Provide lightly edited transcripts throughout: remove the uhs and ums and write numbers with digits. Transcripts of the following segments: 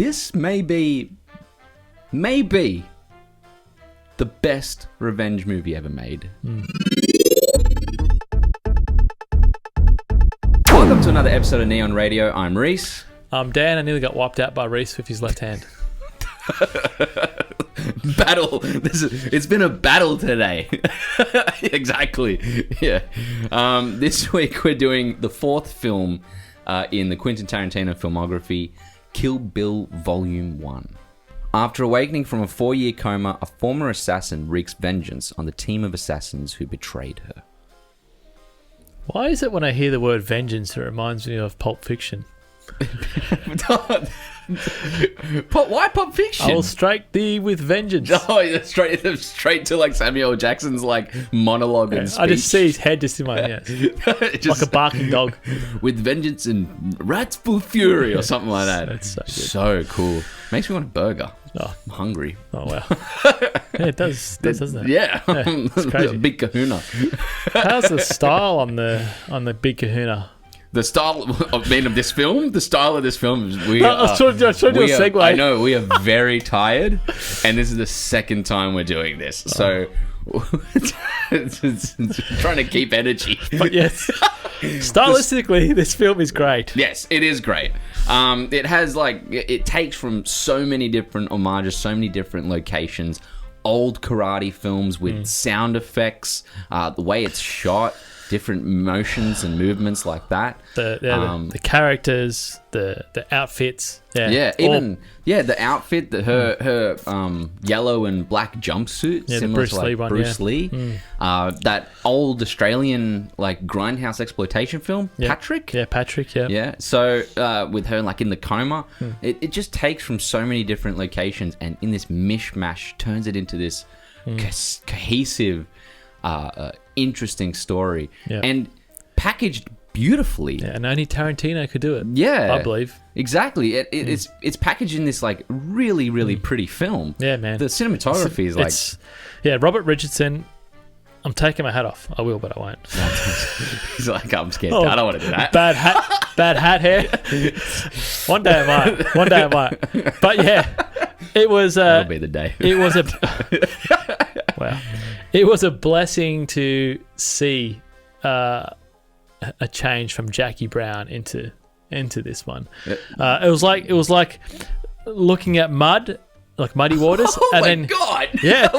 this may be the best revenge movie ever made. Welcome to another episode of Neon Radio. I'm Reece. I'm Dan. I nearly got wiped out by Reece with his left hand. Battle. It's been a battle today. Exactly. Yeah. This week we're doing the fourth film in the Quentin Tarantino filmography, Kill Bill Volume 1. After awakening from a 4-year coma, a former assassin wreaks vengeance on the team of assassins who betrayed her. Why is it when I hear the word vengeance, it reminds me of Pulp Fiction? Why Pulp Fiction? I will strike thee with vengeance. Oh, straight to like Samuel L. Jackson's like monologue and speech. I just see his head just in my head. Like a barking dog. With vengeance and wrathful fury or something like that. That's so good. So cool. Makes me want a burger. Oh. I'm hungry. Oh, wow. Yeah, it does, doesn't it? Yeah. It's crazy. Big kahuna. How's the style on the Big Kahuna? The style of this film, the style of this film is I was trying to do a segue. I know, we are very tired, and this is the second time we're doing this. So, it's trying to keep energy. But yes, stylistically, this film is great. Yes, it is great. It has it takes from so many different homages, so many different locations, old karate films with sound effects, the way it's shot, different motions and movements like that. The characters, the outfits. The outfit, her yellow and black jumpsuit, similar to Bruce Lee. That old Australian grindhouse exploitation film, Patrick. Yeah, Patrick. Yeah. Yeah. So with her in the coma, it just takes from so many different locations and in this mishmash turns it into this cohesive, interesting story and packaged beautifully. Yeah, and only Tarantino could do it. Yeah, I believe. Exactly. It's packaged in this really, really pretty film. Yeah, man. The cinematography is Robert Richardson. I'm taking my hat off. I will, but I won't. He's like, I'm scared. I don't want to do that. Bad hat hair. One day I might. But yeah, it was. That'll be the day. It was wow. It was a blessing to see a change from Jackie Brown into this one. It was like looking at muddy waters. Oh and my then, god! Yeah,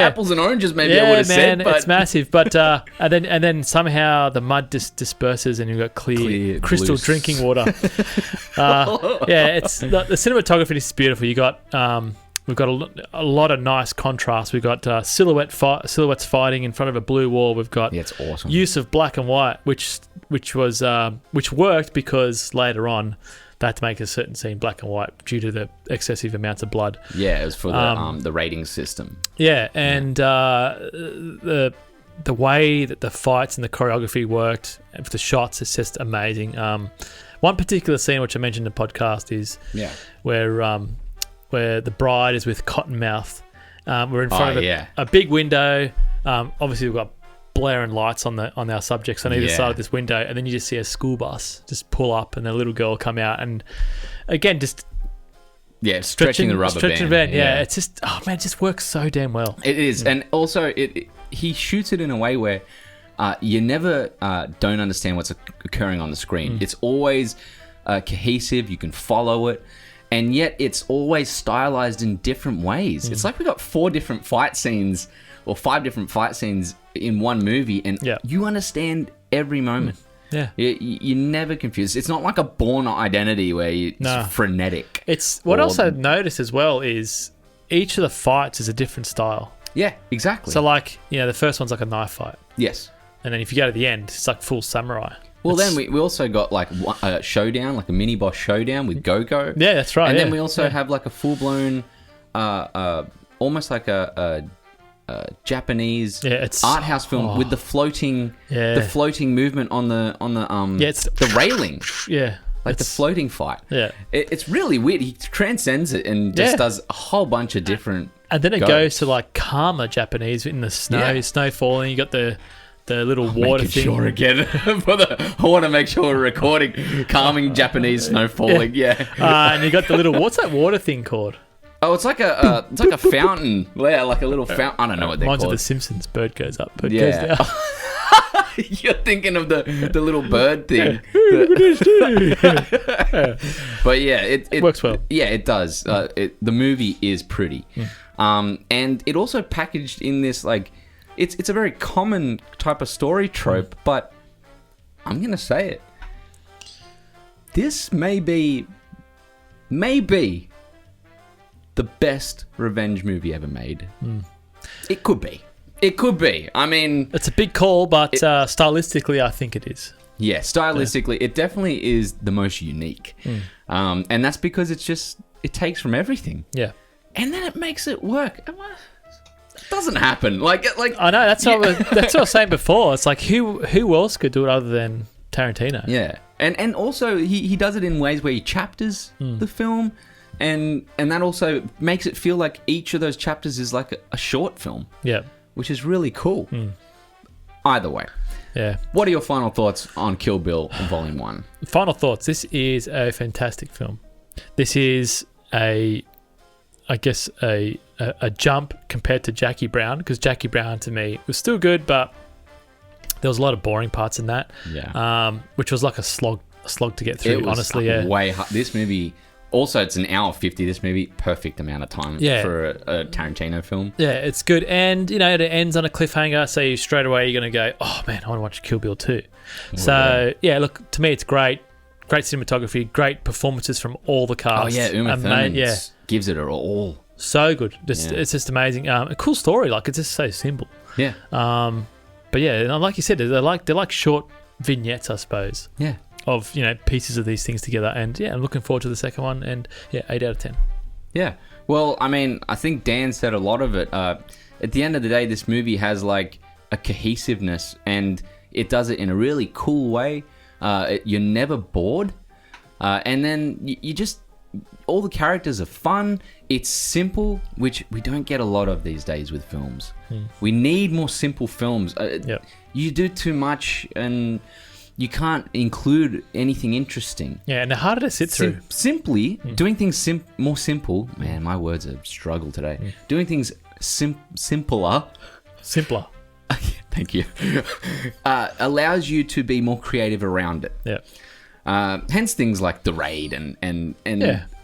apples and oranges. Maybe I would have said, but it's massive. But and then somehow the mud disperses and you've got clear crystal drinking water. It's the cinematography is beautiful. You got we've got a lot of nice contrast. We've got silhouettes fighting in front of a blue wall. We've got it's awesome. Use of black and white, which worked because later on they had to make a certain scene black and white due to the excessive amounts of blood. Yeah, it was for the rating system. Yeah, and the way that the fights and the choreography worked, and for the shots, it's just amazing. One particular scene which I mentioned in the podcast is where the bride is with Cottonmouth. We're in front of a big window. Obviously, we've got blaring lights on our subjects on either side of this window, and then you just see a school bus just pull up and a little girl come out, and again just stretching the rubber band. Yeah, it's just it just works so damn well. It is, and also he shoots it in a way where you never don't understand what's occurring on the screen. It's always cohesive. You can follow it. And yet it's always stylized in different ways. It's like we got 4 different fight scenes or 5 different fight scenes in one movie, and you understand every moment. Yeah, you're never confused. It's not like a Bourne Identity where it's frenetic. It's what else I noticed as well is each of the fights is a different style. Yeah, exactly. So the first one's like a knife fight. Yes, and then if you go to the end, it's like full samurai. Well, then we also got a showdown, like a mini boss showdown with Go-Go. Yeah, that's right. And then we also have like a full blown, almost like a Japanese art house film with the floating movement on the railing. Yeah. The floating fight. Yeah. It's really weird. He transcends it and just does a whole bunch of different And then it goes to calmer Japanese in the snow, snow falling. You got the the little water Make it thing. sure again. I want to make sure we're recording calming Japanese snow falling. Yeah. And you got the little, what's that water thing called? Oh, it's like a fountain. Yeah, like a little fountain. I don't know what they're Mine's called. of The Simpsons. Bird goes up, bird goes down. You're thinking of the little bird thing. But yeah, it works well. Yeah, it does. The movie is pretty, and it also packaged in this like it's a very common type of story trope. But I'm gonna say it. This may be the best revenge movie ever made. It could be. It could be. I mean... It's a big call, but stylistically, I think it is. Yeah, stylistically, it definitely is the most unique. And that's because it takes from everything. Yeah. And then it makes it work. It doesn't happen. Like I know, that's what I was saying before. It's like, who else could do it other than Tarantino? Yeah. And also, he does it in ways where he chapters the film. And that also makes it feel like each of those chapters is like a short film. Yeah. Which is really cool. Either way. Yeah. What are your final thoughts on Kill Bill Volume 1? Final thoughts. This is a fantastic film. This is I guess a jump compared to Jackie Brown, because Jackie Brown to me was still good, but there was a lot of boring parts in that. Yeah. Which was like a slog to get through, It was honestly. Yeah. way hard. This movie... Also, it's an hour 50. This movie, perfect amount of time for a Tarantino film. Yeah, it's good. And, it ends on a cliffhanger, so straight away you're going to go, oh, man, I want to watch Kill Bill 2. So, yeah, look, to me, it's great. Great cinematography, great performances from all the cast. Oh, yeah, Uma Thurman gives it her all. So good. It's just amazing. A cool story. Like, it's just so simple. Yeah. But, yeah, like you said, they're like short vignettes, I suppose. Yeah. Of pieces of these things together, and I'm looking forward to the second one, and 8 out of 10. Yeah, well, I mean, I think Dan said a lot of it. At the end of the day, this movie has like a cohesiveness, and it does it in a really cool way. You're never bored, and then you just all the characters are fun. It's simple, which we don't get a lot of these days with films. We need more simple films. You do too much, and you can't include anything interesting. Yeah, and they're harder to sit through. Simply doing things more simple. Man, my words are struggle today. Doing things simpler. Thank you. Allows you to be more creative around it. Yeah. Hence things like The Raid and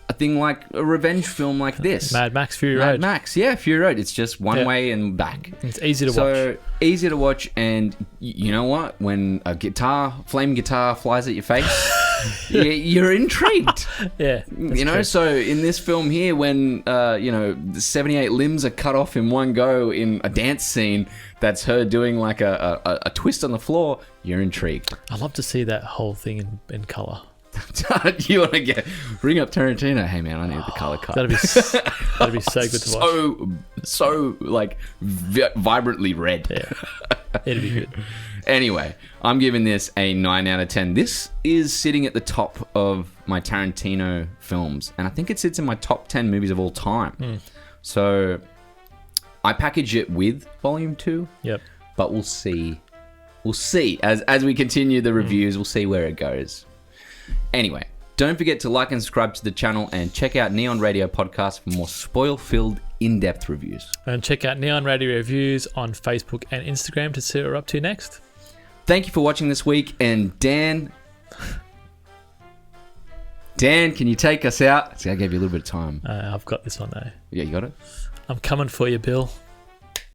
a thing like a revenge film like this. Mad Max Fury Road. Mad Max, yeah, Fury Road. It's just one way and back. It's easy to watch. So easy to watch, and you know what? When a flame guitar flies at your face, you're intrigued. Yeah. True. So in this film here, when 78 limbs are cut off in one go in a dance scene, that's her doing like a twist on the floor, you're intrigued. I'd love to see that whole thing in colour. You want to bring up Tarantino? Hey man, I need the color cut. That'd be so good to watch. So like vibrantly red. Yeah, it'd be good. Anyway, I'm giving this a 9 out of 10. This is sitting at the top of my Tarantino films, and I think it sits in my top 10 movies of all time. So I package it with Volume 2. Yep. But we'll see. We'll see as we continue the reviews. We'll see where it goes. Anyway, don't forget to like and subscribe to the channel, and check out Neon Radio Podcast for more spoil-filled, in-depth reviews. And check out Neon Radio Reviews on Facebook and Instagram to see what we're up to next. Thank you for watching this week, and Dan, can you take us out? See, I gave you a little bit of time. I've got this one though. Yeah, you got it? I'm coming for you, Bill.